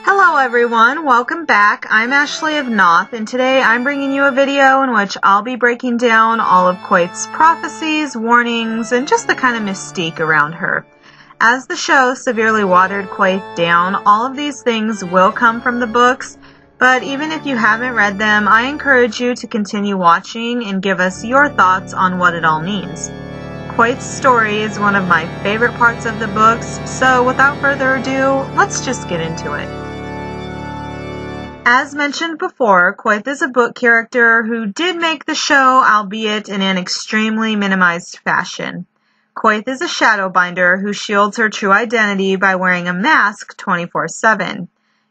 Hello everyone, welcome back. I'm Ashley of Naath, and today I'm bringing you a video in which I'll be breaking down all of Quaithe's prophecies, warnings, and just the kind of mystique around her. As the show severely watered Quaithe down, all of these things will come from the books, but even if you haven't read them, I encourage you to continue watching and give us your thoughts on what it all means. Quaithe's story is one of my favorite parts of the books, so without further ado, let's just get into it. As mentioned before, Quaithe is a book character who did make the show, albeit in an extremely minimized fashion. Quaithe is a shadowbinder who shields her true identity by wearing a mask 24/7.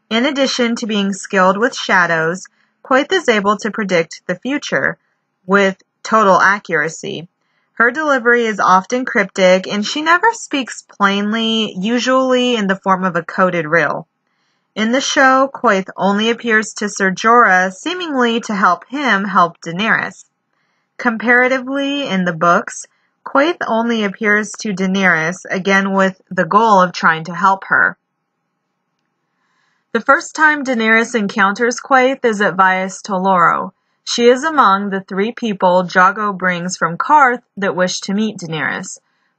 In addition to being skilled with shadows, Quaithe is able to predict the future with total accuracy. Her delivery is often cryptic, and she never speaks plainly, usually in the form of a coded riddle. In the show, Quaithe only appears to Ser Jorah, seemingly to help him help Daenerys. Comparatively, in the books, Quaithe only appears to Daenerys, again with the goal of trying to help her. The first time Daenerys encounters Quaithe is at Vias Toloro. She is among the 3 people Jago brings from Quaithe that wish to meet Daenerys.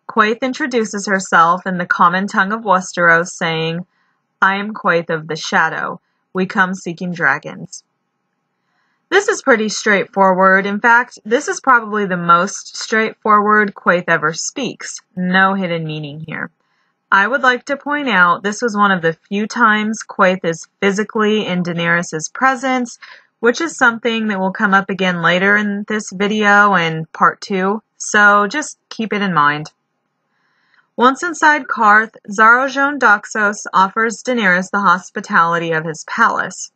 Quaithe introduces herself in the common tongue of Westeros, saying, "I am Quaithe of the Shadow. We come seeking dragons." This is pretty straightforward. In fact, this is probably the most straightforward Quaithe ever speaks. No hidden meaning here. I would like to point out this was one of the few times Quaithe is physically in Daenerys' presence, which is something that will come up again later in this video in part 2, so just keep it in mind. Once inside Quaithe, Xaro Doxos offers Daenerys the hospitality of his palace.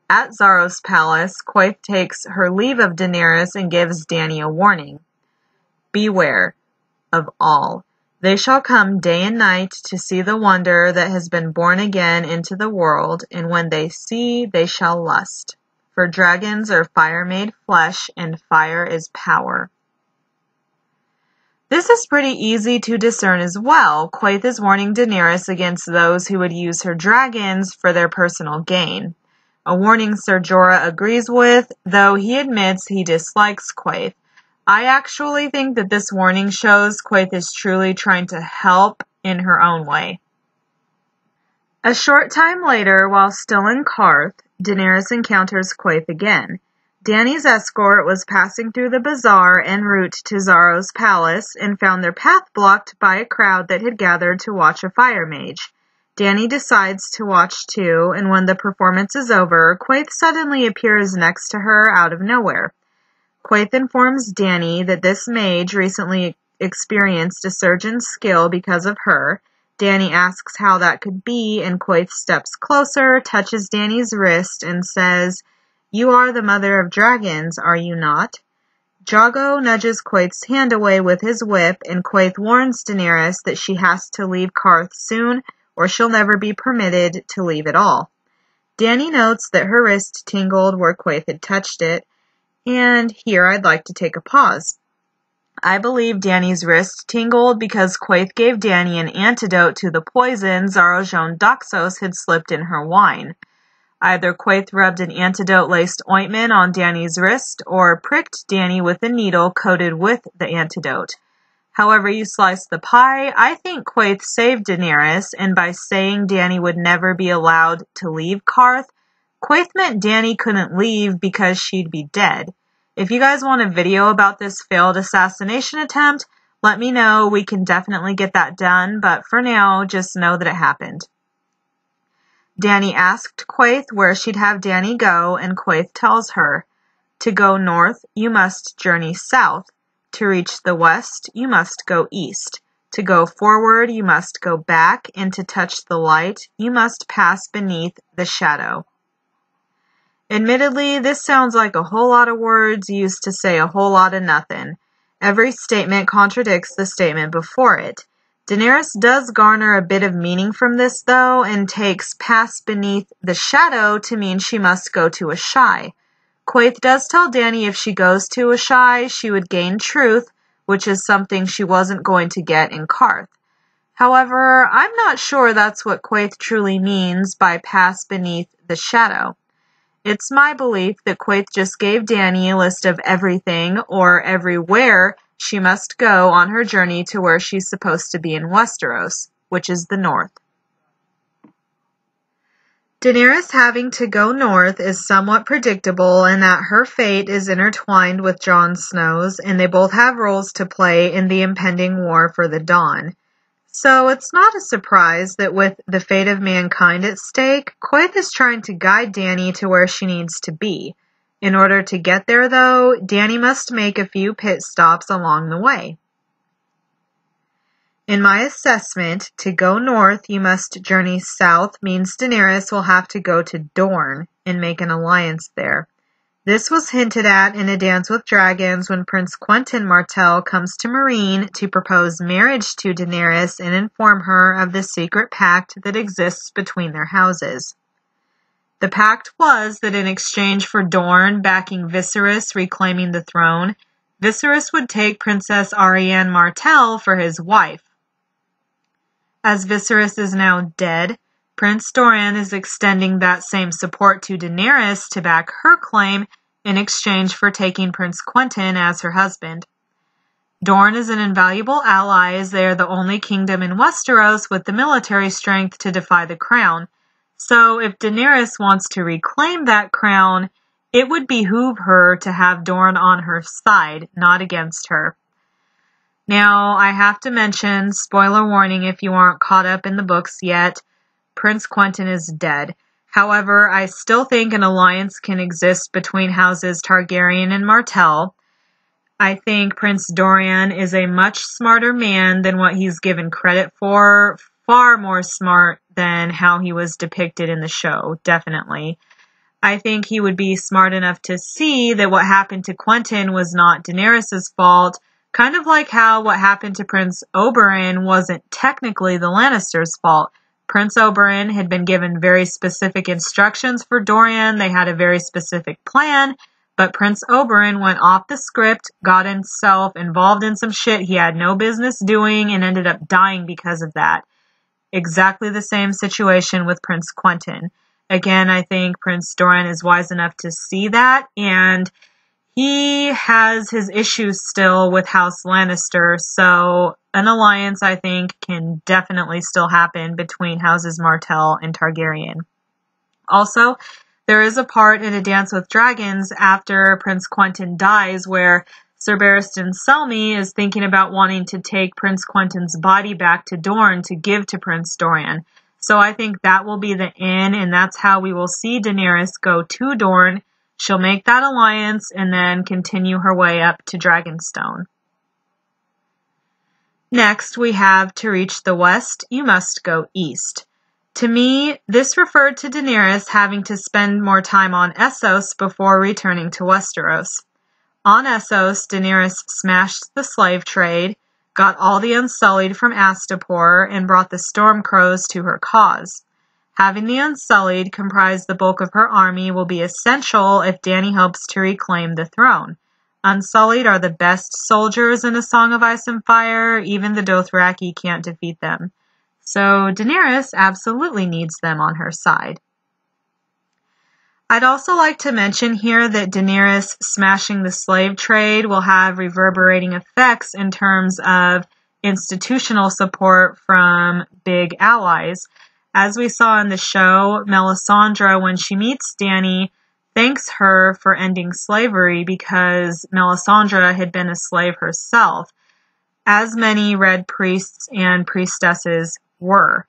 At Xaro's palace, Quaithe takes her leave of Daenerys and gives Dany a warning. "Beware of all. They shall come day and night to see the wonder that has been born again into the world, and when they see, they shall lust. For dragons are fire made flesh, and fire is power." This is pretty easy to discern as well. Quaithe is warning Daenerys against those who would use her dragons for their personal gain. A warning Ser Jorah agrees with, though he admits he dislikes Quaithe. I actually think that this warning shows Quaithe is truly trying to help in her own way. A short time later, while still in Quaithe, Daenerys encounters Quaithe again. Dany's escort was passing through the bazaar en route to Xaro's palace and found their path blocked by a crowd that had gathered to watch a fire mage. Dany decides to watch too, and when the performance is over, Quaithe suddenly appears next to her out of nowhere. Quaithe informs Dany that this mage recently experienced a surge in skill because of her. Dany asks how that could be, and Quaithe steps closer, touches Dany's wrist, and says, "You are the mother of dragons, are you not?" Jago nudges Quaithe's hand away with his whip, and Quaithe warns Daenerys that she has to leave Quaithe soon, or she'll never be permitted to leave at all. Dany notes that her wrist tingled where Quaithe had touched it, and here I'd like to take a pause. I believe Dany's wrist tingled because Quaithe gave Dany an antidote to the poison Xaro Doxos had slipped in her wine. Either Quaithe rubbed an antidote-laced ointment on Dany's wrist or pricked Dany with a needle coated with the antidote. However you slice the pie, I think Quaithe saved Daenerys, and by saying Dany would never be allowed to leave Quaithe, Quaithe meant Dany couldn't leave because she'd be dead. If you guys want a video about this failed assassination attempt, let me know. We can definitely get that done, but for now, just know that it happened. Dany asked Quaithe where she'd have Dany go, and Quaithe tells her, "To go north, you must journey south. To reach the west, you must go east. To go forward, you must go back, and to touch the light, you must pass beneath the shadow." Admittedly, this sounds like a whole lot of words used to say a whole lot of nothing. Every statement contradicts the statement before it. Daenerys does garner a bit of meaning from this, though, and takes pass beneath the shadow to mean she must go to Asshai. Quaithe does tell Dany if she goes to Asshai, she would gain truth, which is something she wasn't going to get in Quaithe. However, I'm not sure that's what Quaithe truly means by pass beneath the shadow. It's my belief that Quaithe just gave Dany a list of everything or everywhere she must go on her journey to where she's supposed to be in Westeros, which is the north. Daenerys having to go north is somewhat predictable in that her fate is intertwined with Jon Snow's, and they both have roles to play in the impending war for the Dawn. So it's not a surprise that with the fate of mankind at stake, Quaithe is trying to guide Dany to where she needs to be. In order to get there, though, Dany must make a few pit stops along the way. In my assessment, to go north, you must journey south means Daenerys will have to go to Dorne and make an alliance there. This was hinted at in A Dance with Dragons when Prince Quentyn Martell comes to Meereen to propose marriage to Daenerys and inform her of the secret pact that exists between their houses. The pact was that in exchange for Dorne backing Viserys reclaiming the throne, Viserys would take Princess Arianne Martell for his wife. As Viserys is now dead, Prince Doran is extending that same support to Daenerys to back her claim in exchange for taking Prince Quentyn as her husband. Dorne is an invaluable ally as they are the only kingdom in Westeros with the military strength to defy the crown. So if Daenerys wants to reclaim that crown, it would behoove her to have Dorne on her side, not against her. Now, I have to mention, spoiler warning if you aren't caught up in the books yet, Prince Quentyn is dead. However, I still think an alliance can exist between houses Targaryen and Martell. I think Prince Doran is a much smarter man than what he's given credit for, far more smart than how he was depicted in the show, definitely. I think he would be smart enough to see that what happened to Quentyn was not Daenerys' fault, kind of like how what happened to Prince Oberyn wasn't technically the Lannisters' fault. Prince Oberyn had been given very specific instructions for Dorian. They had a very specific plan, but Prince Oberyn went off the script, got himself involved in some shit he had no business doing, and ended up dying because of that. Exactly the same situation with Prince Quentyn. Again, I think Prince Doran is wise enough to see that, and he has his issues still with House Lannister, so an alliance, I think, can definitely still happen between Houses Martell and Targaryen. Also, there is a part in A Dance with Dragons after Prince Quentyn dies where Sir Barristan Selmy is thinking about wanting to take Prince Quentyn's body back to Dorne to give to Prince Doran. So I think that will be the end, and that's how we will see Daenerys go to Dorne. She'll make that alliance and then continue her way up to Dragonstone. Next, we have to reach the west, you must go east. To me, this referred to Daenerys having to spend more time on Essos before returning to Westeros. On Essos, Daenerys smashed the slave trade, got all the Unsullied from Astapor, and brought the Stormcrows to her cause. Having the Unsullied comprise the bulk of her army will be essential if Dany hopes to reclaim the throne. Unsullied are the best soldiers in A Song of Ice and Fire, even the Dothraki can't defeat them. So Daenerys absolutely needs them on her side. I'd also like to mention here that Daenerys smashing the slave trade will have reverberating effects in terms of institutional support from big allies. As we saw in the show, Melisandre, when she meets Dany, thanks her for ending slavery because Melisandre had been a slave herself, as many red priests and priestesses were.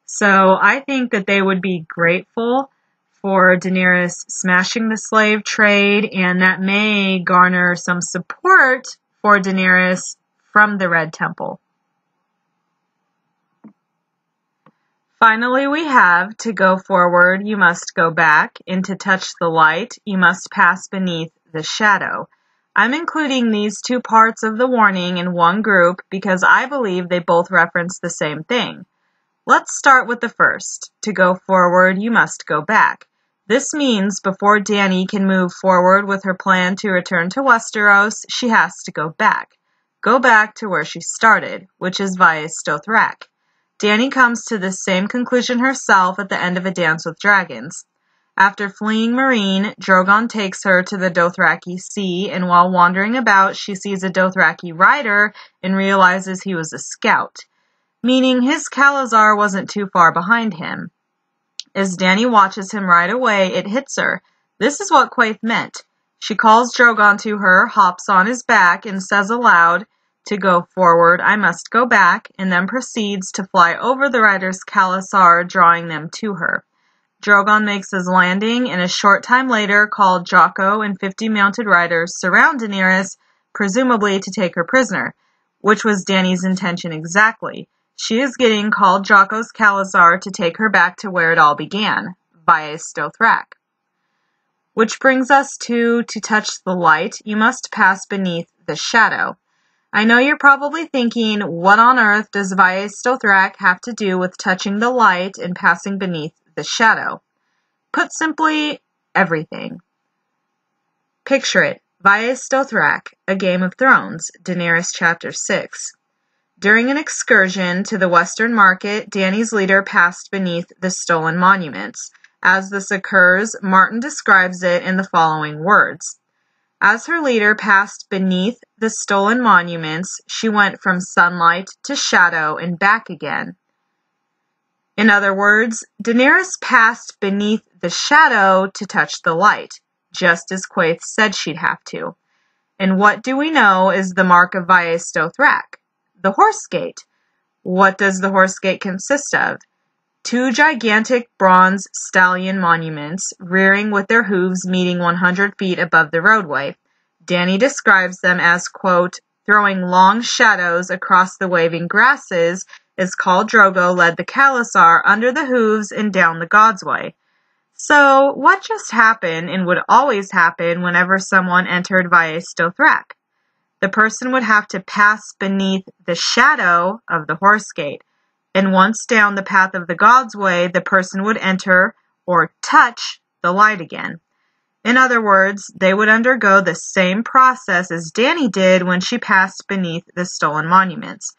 So I think that they would be grateful for Daenerys smashing the slave trade, and that may garner some support for Daenerys from the Red Temple. Finally, we have to go forward, you must go back, and to touch the light, you must pass beneath the shadow. I'm including these two parts of the warning in one group because I believe they both reference the same thing. Let's start with the first. To go forward, you must go back. This means before Dany can move forward with her plan to return to Westeros, she has to go back. Go back to where she started, which is via Stothrak. Dany comes to the same conclusion herself at the end of A Dance with Dragons. After fleeing Meereen, Drogon takes her to the Dothraki Sea, and while wandering about, she sees a Dothraki rider and realizes he was a scout, meaning his Khalasar wasn't too far behind him. As Dany watches him ride away, it hits her. This is what Quaithe meant. She calls Drogon to her, hops on his back, and says aloud, "To go forward, I must go back," and then proceeds to fly over the rider's Khalasar, drawing them to her. Drogon makes his landing, and a short time later, Khal Draco and 50 mounted riders surround Daenerys, presumably to take her prisoner, which was Dany's intention exactly. She is getting Khal Draco's Khalasar to take her back to where it all began, Vaes Dothrak. Which brings us to touch the light, you must pass beneath the shadow. I know you're probably thinking, what on earth does Vaes Dothrak have to do with touching the light and passing beneath the shadow? Put simply, everything. Picture it. Vaes Dothrak, A Game of Thrones, Daenerys Chapter 6. During an excursion to the Western Market, Dany's leader passed beneath the stolen monuments. As this occurs, Martin describes it in the following words. As her leader passed beneath the stolen monuments, she went from sunlight to shadow and back again. In other words, Daenerys passed beneath the shadow to touch the light, just as Quaithe said she'd have to. And what do we know is the mark of Vaes Dothrak? The Horse Gate. What does the Horse Gate consist of? 2 gigantic bronze stallion monuments, rearing with their hooves meeting 100 feet above the roadway. Dany describes them as, quote, throwing long shadows across the waving grasses as Khal Drogo led the Khalasar under the hooves and down the Godsway. So, what just happened and would always happen whenever someone entered Vaes Dothrak? The person would have to pass beneath the shadow of the Horse Gate, and once down the path of the Godsway, the person would enter or touch the light again. In other words, they would undergo the same process as Dany did when she passed beneath the stolen monuments,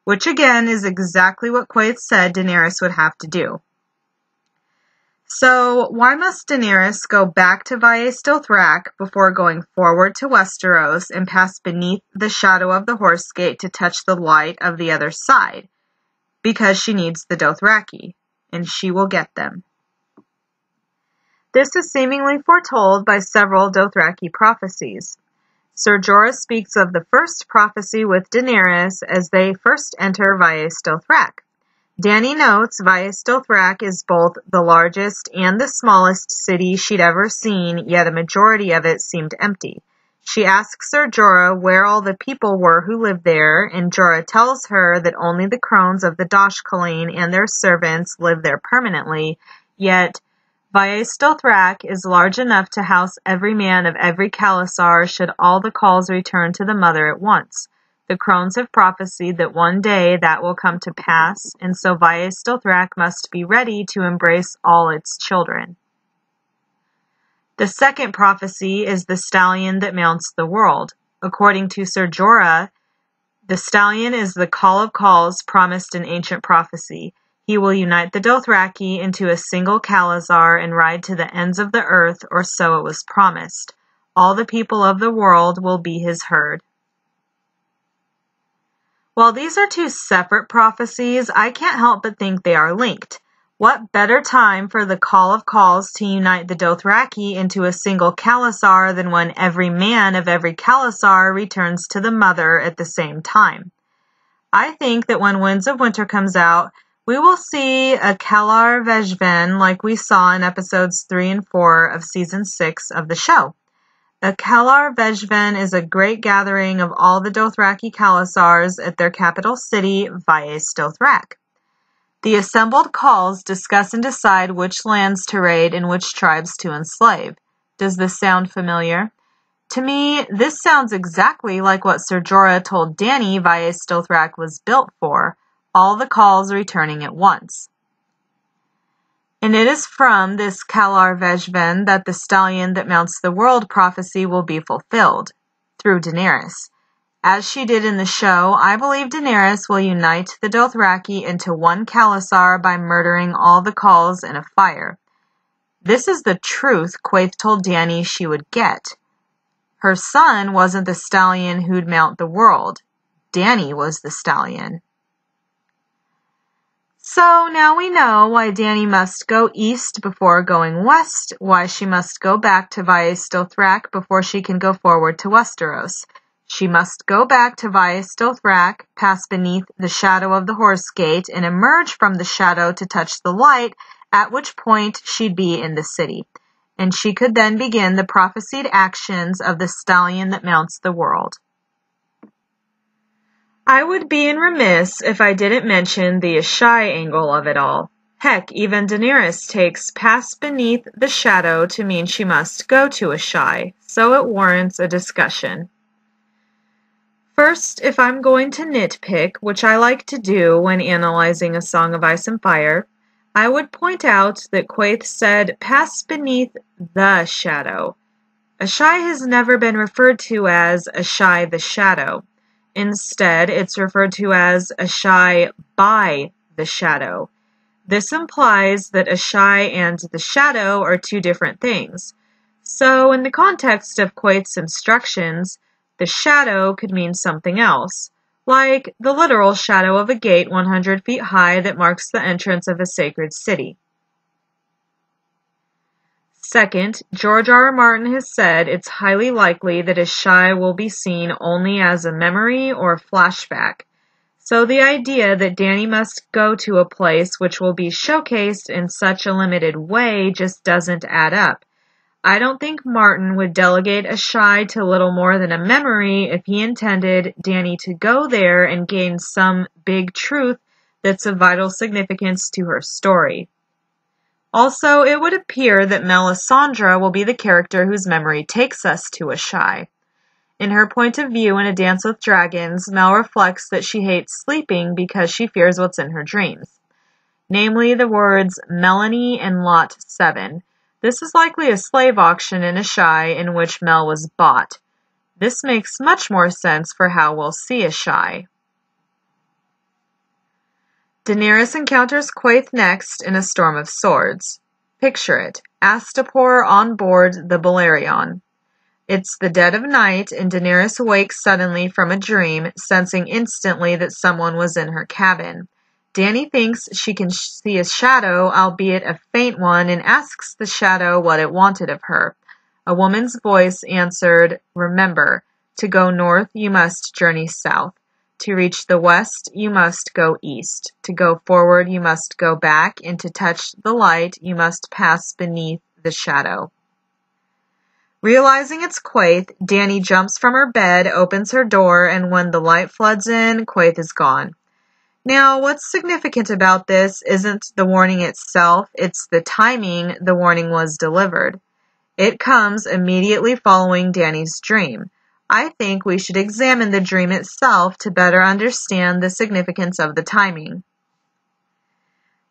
which again is exactly what Quaithe said Daenerys would have to do. So, why must Daenerys go back to Vaes Dothrak before going forward to Westeros and pass beneath the shadow of the Horse Gate to touch the light of the other side? Because she needs the Dothraki, and she will get them. This is seemingly foretold by several Dothraki prophecies. Ser Jorah speaks of the first prophecy with Daenerys as they first enter Vaes Dothrak. Dany notes Vaes Dothrak is both the largest and the smallest city she'd ever seen, yet a majority of it seemed empty. She asks Ser Jorah where all the people were who lived there, and Jorah tells her that only the crones of the Doshkaline and their servants live there permanently, yet Vaes Dothrak is large enough to house every man of every Khalasar should all the calls return to the mother at once. The crones have prophesied that one day that will come to pass, and so Vaes Dothrak must be ready to embrace all its children. The second prophecy is the stallion that mounts the world. According to Ser Jorah, the stallion is the call of calls promised in ancient prophecy. He will unite the Dothraki into a single Khalasar and ride to the ends of the earth, or so it was promised. All the people of the world will be his herd. While these are 2 separate prophecies, I can't help but think they are linked. What better time for the call of calls to unite the Dothraki into a single Khalasar than when every man of every Khalasar returns to the mother at the same time? I think that when Winds of Winter comes out, we will see a Khalar Vejven like we saw in episodes 3 and 4 of season 6 of the show. A Khalar Vejven is a great gathering of all the Dothraki Khalasars at their capital city, Vaes Dothrak. The assembled Khals discuss and decide which lands to raid and which tribes to enslave. Does this sound familiar? To me, this sounds exactly like what Ser Jorah told Dany Vaes Dothrak was built for, all the Khals returning at once. And it is from this Khalar Vejven that the stallion that mounts the world prophecy will be fulfilled, through Daenerys. As she did in the show, I believe Daenerys will unite the Dothraki into one Khalasar by murdering all the Khals in a fire. This is the truth Quaithe told Dany she would get. Her son wasn't the stallion who'd mount the world. Dany was the stallion. So now we know why Dany must go east before going west, why she must go back to Vaes Dothrak before she can go forward to Westeros. She must go back to Vaes Dothrak, pass beneath the shadow of the Horse Gate, and emerge from the shadow to touch the light, at which point she'd be in the city. And she could then begin the prophesied actions of the stallion that mounts the world. I would be remiss if I didn't mention the Asshai angle of it all. Heck, even Daenerys takes pass beneath the shadow to mean she must go to Asshai, so it warrants a discussion. First, if I'm going to nitpick, which I like to do when analyzing A Song of Ice and Fire, I would point out that Quaithe said pass beneath the shadow. Asshai has never been referred to as Asshai the Shadow. Instead, it's referred to as Asshai by the shadow. This implies that Asshai and the shadow are two different things. So, in the context of Quaithe's instructions, the shadow could mean something else, like the literal shadow of a gate 100 feet high that marks the entrance of a sacred city. Second, George R. Martin has said it's highly likely that Asshai will be seen only as a memory or flashback. So the idea that Dany must go to a place which will be showcased in such a limited way just doesn't add up. I don't think Martin would delegate Asshai to little more than a memory if he intended Dany to go there and gain some big truth that's of vital significance to her story. Also, it would appear that Melisandre will be the character whose memory takes us to Asshai. In her point of view in A Dance with Dragons, Mel reflects that she hates sleeping because she fears what's in her dreams. Namely, the words Melanie and Lot 7. This is likely a slave auction in Asshai in which Mel was bought. This makes much more sense for how we'll see Asshai. Daenerys encounters Quaithe next in a storm of swords. Picture it, Astapor on board the Balerion. It's the dead of night, and Daenerys awakes suddenly from a dream, sensing instantly that someone was in her cabin. Dany thinks she can see a shadow, albeit a faint one, and asks the shadow what it wanted of her. A woman's voice answered, "Remember, to go north you must journey south. To reach the west, you must go east. To go forward, you must go back, and to touch the light, you must pass beneath the shadow." Realizing it's Quaithe, Dany jumps from her bed, opens her door, and when the light floods in, Quaithe is gone. Now, what's significant about this isn't the warning itself, it's the timing the warning was delivered. It comes immediately following Dany's dream. I think we should examine the dream itself to better understand the significance of the timing.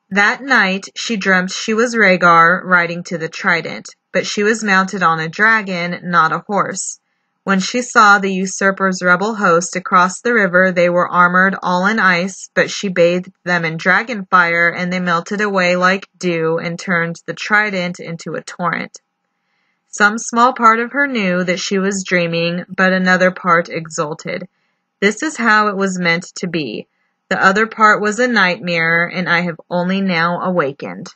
That night, she dreamt she was Rhaegar riding to the Trident, but she was mounted on a dragon, not a horse. When she saw the usurper's rebel host across the river, they were armored all in ice, but she bathed them in dragon fire, and they melted away like dew and turned the Trident into a torrent. Some small part of her knew that she was dreaming, but another part exulted. This is how it was meant to be. The other part was a nightmare, and I have only now awakened.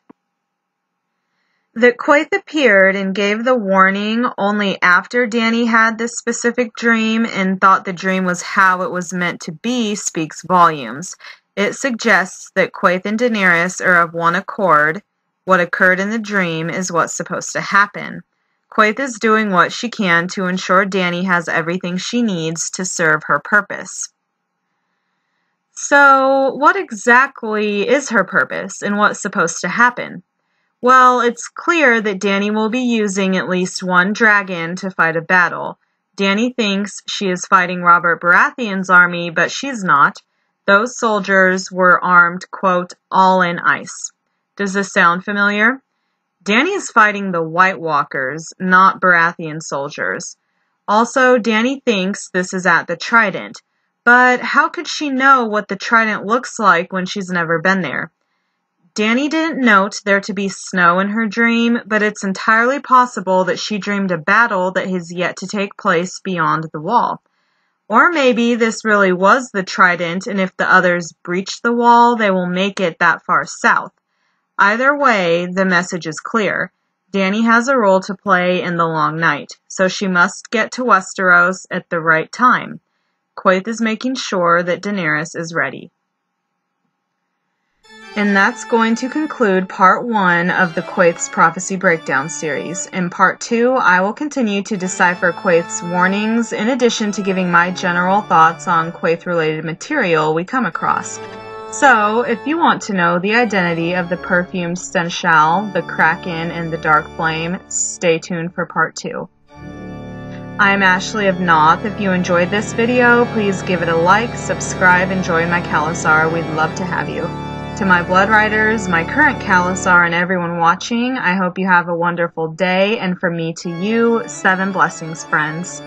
That Quaithe appeared and gave the warning only after Dany had this specific dream and thought the dream was how it was meant to be speaks volumes. It suggests that Quaithe and Daenerys are of one accord. What occurred in the dream is what's supposed to happen. Quaithe is doing what she can to ensure Dany has everything she needs to serve her purpose. So, what exactly is her purpose and what's supposed to happen? Well, it's clear that Dany will be using at least one dragon to fight a battle. Dany thinks she is fighting Robert Baratheon's army, but she's not. Those soldiers were armed, quote, all in ice. Does this sound familiar? Dany is fighting the White Walkers, not Baratheon soldiers. Also, Dani thinks this is at the Trident. But how could she know what the Trident looks like when she's never been there? Dani didn't note there to be snow in her dream, but it's entirely possible that she dreamed a battle that has yet to take place beyond the wall. Or maybe this really was the Trident, and if the others breach the wall, they will make it that far south. Either way, the message is clear. Dani has a role to play in the long night, so she must get to Westeros at the right time. Quaithe is making sure that Daenerys is ready. And that's going to conclude part 1 of the Quaithe's Prophecy Breakdown series. In part 2, I will continue to decipher Quaithe's warnings, in addition to giving my general thoughts on Quaithe-related material we come across. So, if you want to know the identity of the perfumed Stenshal, the Kraken, and the Dark Flame, stay tuned for part 2. I'm Ashley of Naath. If you enjoyed this video, please give it a like, subscribe, and join my Khalasar. We'd love to have you. To my Blood Riders, my current Khalasar, and everyone watching, I hope you have a wonderful day, and from me to you, 7 blessings, friends.